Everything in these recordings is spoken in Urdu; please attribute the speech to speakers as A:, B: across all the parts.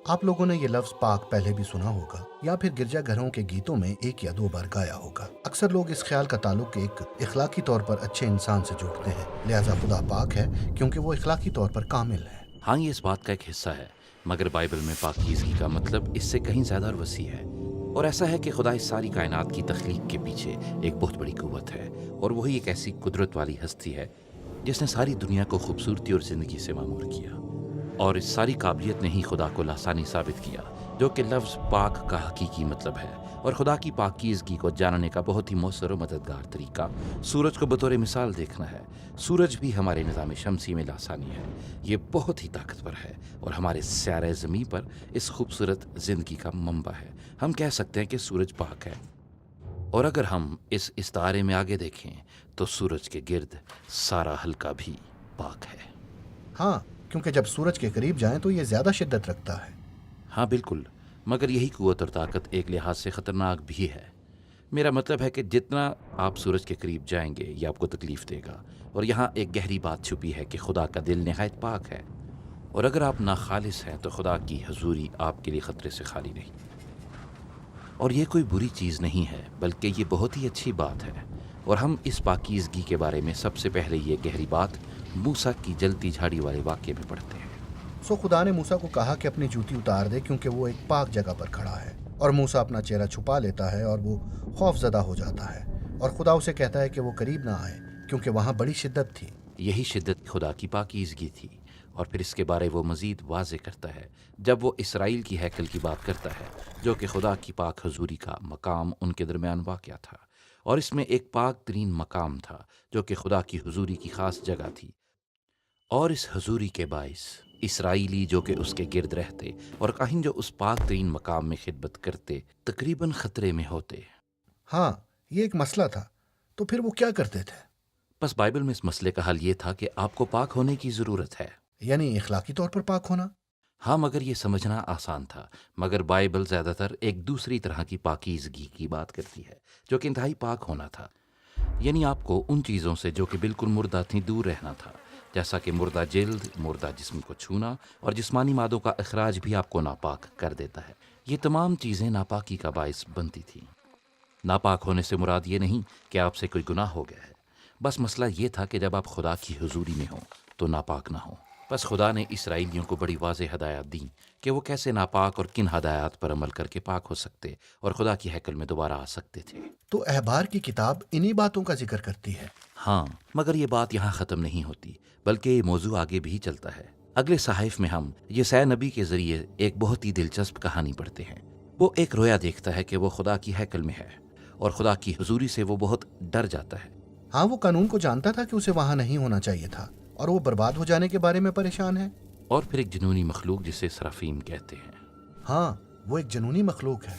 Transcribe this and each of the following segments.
A: آپ لوگوں نے یہ لفظ پاک پہلے بھی سنا ہوگا یا پھر گرجا گھروں کے گیتوں میں ایک یا دو بار گایا ہوگا۔ اکثر لوگ اس خیال کا تعلق ایک اخلاقی طور پر اچھے انسان سے جوڑتے ہیں، لہٰذا خدا پاک ہے کیونکہ وہ اخلاقی طور پر کامل ہے۔
B: ہاں، یہ اس بات کا ایک حصہ ہے، مگر بائبل میں پاکیزگی کا مطلب اس سے کہیں زیادہ اور وسیع ہے۔ اور ایسا ہے کہ خدا اس ساری کائنات کی تخلیق کے پیچھے ایک بہت بڑی قوت ہے، اور وہی ایک ایسی قدرت والی ہستی ہے جس نے ساری دنیا کو خوبصورتی اور زندگی سے معمور کیا، اور اس ساری قابلیت نے ہی خدا کو لاسانی ثابت کیا، جو کہ لفظ پاک کا حقیقی مطلب ہے۔ اور خدا کی پاکیزگی کو جاننے کا بہت ہی مؤثر و مددگار طریقہ سورج کو بطور مثال دیکھنا ہے۔ سورج بھی ہمارے نظام شمسی میں لاسانی ہے، یہ بہت ہی طاقتور ہے اور ہمارے سیارہ زمین پر اس خوبصورت زندگی کا منبع ہے۔ ہم کہہ سکتے ہیں کہ سورج پاک ہے، اور اگر ہم اس استعارے میں آگے دیکھیں تو سورج کے گرد سارا حلقہ بھی پاک ہے۔
A: ہاں، کیونکہ جب سورج کے قریب جائیں تو یہ زیادہ شدت رکھتا ہے۔
B: ہاں بالکل، مگر یہی قوت اور طاقت ایک لحاظ سے خطرناک بھی ہے۔ میرا مطلب ہے کہ جتنا آپ سورج کے قریب جائیں گے یہ آپ کو تکلیف دے گا، اور یہاں ایک گہری بات چھپی ہے کہ خدا کا دل نہایت پاک ہے، اور اگر آپ ناخالص ہیں تو خدا کی حضوری آپ کے لیے خطرے سے خالی نہیں۔ اور یہ کوئی بری چیز نہیں ہے، بلکہ یہ بہت ہی اچھی بات ہے، اور ہم اس پاکیزگی کے بارے میں سب سے پہلے یہ گہری بات موسیٰ کی جلتی جھاڑی والے واقعے میں پڑھتے ہیں۔
A: سو خدا نے موسیٰ کو کہا کہ اپنی جوتی اتار دے کیونکہ وہ ایک پاک جگہ پر کھڑا ہے، اور موسیٰ اپنا چہرہ چھپا لیتا ہے اور وہ خوف زدہ ہو جاتا ہے، اور خدا اسے کہتا ہے کہ وہ قریب نہ آئے کیونکہ وہاں بڑی شدت تھی۔
B: یہی شدت خدا کی پاکیزگی تھی، اور پھر اس کے بارے وہ مزید واضح کرتا ہے جب وہ اسرائیل کی ہیکل کی بات کرتا ہے، جو کہ خدا کی پاک حضوری کا مقام ان کے درمیان واقع تھا، اور اس میں ایک پاک ترین مقام تھا جو کہ خدا کی حضوری کی خاص جگہ تھی، اور اس حضوری کے باعث اسرائیلی جو کہ اس کے گرد رہتے اور کہیں جو اس پاک ترین مقام میں خدمت کرتے تقریباً خطرے میں ہوتے۔
A: ہاں، یہ ایک مسئلہ تھا، تو پھر وہ کیا کرتے تھے؟
B: بس بائبل میں اس مسئلے کا حل یہ تھا کہ آپ کو پاک ہونے کی ضرورت ہے۔
A: یعنی اخلاقی طور پر پاک ہونا؟
B: ہاں، مگر یہ سمجھنا آسان تھا، مگر بائبل زیادہ تر ایک دوسری طرح کی پاکیزگی کی بات کرتی ہے جو کہ انتہائی پاک ہونا تھا، یعنی آپ کو ان چیزوں سے جو کہ بالکل مردہ تھیں دور رہنا تھا، جیسا کہ مردہ جلد، مردہ جسم کو چھونا، اور جسمانی مادوں کا اخراج بھی آپ کو ناپاک کر دیتا ہے۔ یہ تمام چیزیں ناپاکی کا باعث بنتی تھیں۔ ناپاک ہونے سے مراد یہ نہیں کہ آپ سے کوئی گناہ ہو گیا ہے، بس مسئلہ یہ تھا کہ جب آپ خدا کی حضوری میں ہوں تو ناپاک نہ ہوں۔ بس خدا نے اسرائیلیوں کو بڑی واضح ہدایات دیں کہ وہ کیسے ناپاک اور کن ہدایات پر عمل کر کے پاک ہو سکتے اور خدا کی ہیکل میں دوبارہ آ سکتے تھے۔
A: تو احبار کی کتاب انہی باتوں کا ذکر کرتی ہے۔
B: ہاں، مگر یہ بات یہاں ختم نہیں ہوتی، بلکہ یہ موضوع آگے بھی چلتا ہے۔ اگلے صحائف میں ہم یسیع نبی کے ذریعے ایک بہت ہی دلچسپ کہانی پڑھتے ہیں۔ وہ ایک رویا دیکھتا ہے کہ وہ خدا کی ہیکل میں ہے، اور خدا کی حضوری سے وہ بہت ڈر جاتا ہے۔
A: ہاں، وہ قانون کو جانتا تھا کہ اسے وہاں نہیں ہونا چاہیے تھا، اور وہ برباد ہو جانے کے بارے میں پریشان ہے۔
B: اور پھر ایک جنونی مخلوق جسے سرافیم کہتے ہیں،
A: ہاں، وہ ایک جنونی مخلوق ہے۔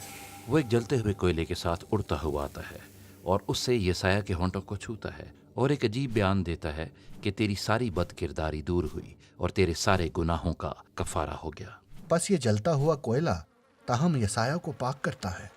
B: وہ ایک جلتے ہوئے کوئلے کے ساتھ اڑتا ہوا آتا ہے، اور اس سے یسایہ کے ہونٹوں کو چھوتا ہے، اور ایک عجیب بیان دیتا ہے کہ تیری ساری بد کرداری دور ہوئی اور تیرے سارے گناہوں کا کفارہ ہو گیا۔
A: بس یہ جلتا ہوا کوئلہ تاہم یسایہ کو پاک کرتا ہے۔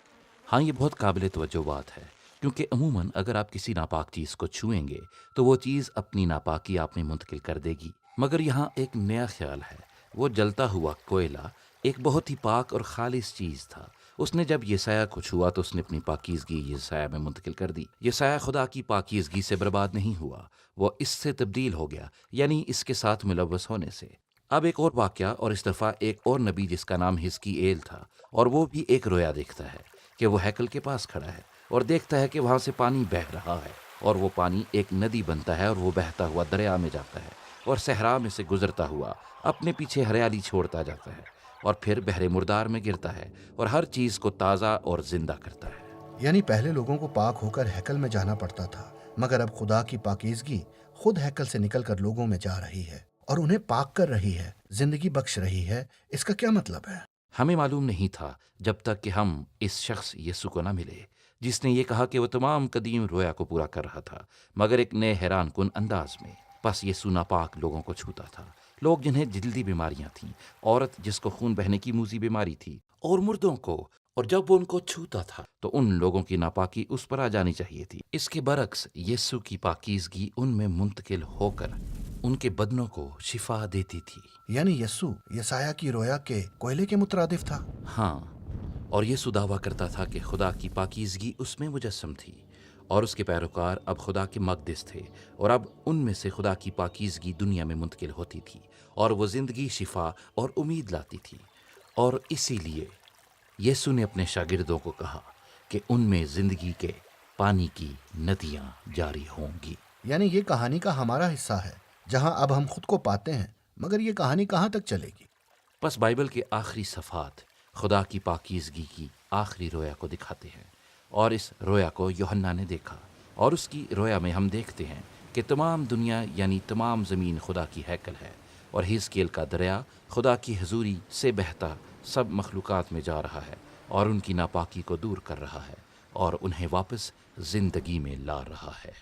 B: ہاں، یہ بہت قابل توجہ بات ہے، کیونکہ عموماً اگر آپ کسی ناپاک چیز کو چھوئیں گے تو وہ چیز اپنی ناپاکی آپ میں منتقل کر دے گی، مگر یہاں ایک نیا خیال ہے۔ وہ جلتا ہوا کوئلہ ایک بہت ہی پاک اور خالص چیز تھا۔ اس نے جب یسایہ کو چھوا تو اس نے اپنی پاکیزگی یسایہ میں منتقل کر دی۔ یسایہ خدا کی پاکیزگی سے برباد نہیں ہوا، وہ اس سے تبدیل ہو گیا، یعنی اس کے ساتھ ملوث ہونے سے۔ اب ایک اور واقعہ، اور اس دفعہ ایک اور نبی جس کا نام حزقیኤل تھا، اور وہ بھی ایک رویا دیکھتا ہے کہ وہ ہیکل کے پاس کھڑا ہے اور دیکھتا ہے کہ وہاں سے پانی بہہ رہا ہے، اور وہ پانی ایک ندی بنتا ہے، اور وہ بہتا ہوا دریا میں جاتا ہے، اور صحرا میں سے گزرتا ہوا اپنے پیچھے ہریالی چھوڑتا جاتا ہے، اور پھر بحر مردار میں گرتا ہے اور ہر چیز کو تازہ اور زندہ کرتا ہے۔
A: یعنی پہلے لوگوں کو پاک ہو کر ہیکل میں جانا پڑتا تھا، مگر اب خدا کی پاکیزگی خود ہیکل سے نکل کر لوگوں میں جا رہی ہے اور انہیں پاک کر رہی ہے، زندگی بخش رہی ہے۔ اس کا کیا مطلب ہے؟
B: ہمیں معلوم نہیں تھا جب تک کہ ہم اس شخص یسوع کو نہ ملے جس نے یہ کہا کہ وہ تمام قدیم رویا کو پورا کر رہا تھا، مگر ایک نئے حیران کن انداز میں۔ بس یسوع ناپاک لوگوں کو چھوتا تھا، لوگ جنہیں جلدی بیماریاں تھیں، عورت جس کو خون بہنے کی موذی بیماری تھی، اور مردوں کو، اور جب وہ ان کو چھوتا تھا تو ان لوگوں کی ناپاکی اس پر آ جانی چاہیے تھی۔ اس کے برعکس یسوع کی پاکیزگی ان میں منتقل ہو کر ان کے بدنوں کو شفا دیتی تھی۔
A: یعنی یسوع یسایہ کی رویا کے کوئلے کے مترادف تھا۔
B: ہاں، اور یسوع دعویٰ کرتا تھا کہ خدا کی پاکیزگی اس میں مجسم تھی، اور اس کے پیروکار اب خدا کے مقدس تھے، اور اب ان میں سے خدا کی پاکیزگی دنیا میں منتقل ہوتی تھی، اور وہ زندگی، شفا اور امید لاتی تھی۔ اور اسی لیے یسوع نے اپنے شاگردوں کو کہا کہ ان میں زندگی کے پانی کی ندیاں جاری ہوں گی۔
A: یعنی یہ کہانی کا ہمارا حصہ ہے، جہاں اب ہم خود کو پاتے ہیں، مگر یہ کہانی کہاں تک چلے گی؟
B: بس بائبل کے آخری صفحات خدا کی پاکیزگی کی آخری رویا کو دکھاتے ہیں، اور اس رویا کو یوحنا نے دیکھا، اور اس کی رویا میں ہم دیکھتے ہیں کہ تمام دنیا یعنی تمام زمین خدا کی ہیکل ہے، اور ہزکیل کا دریا خدا کی حضوری سے بہتا سب مخلوقات میں جا رہا ہے، اور ان کی ناپاکی کو دور کر رہا ہے، اور انہیں واپس زندگی میں لا رہا ہے۔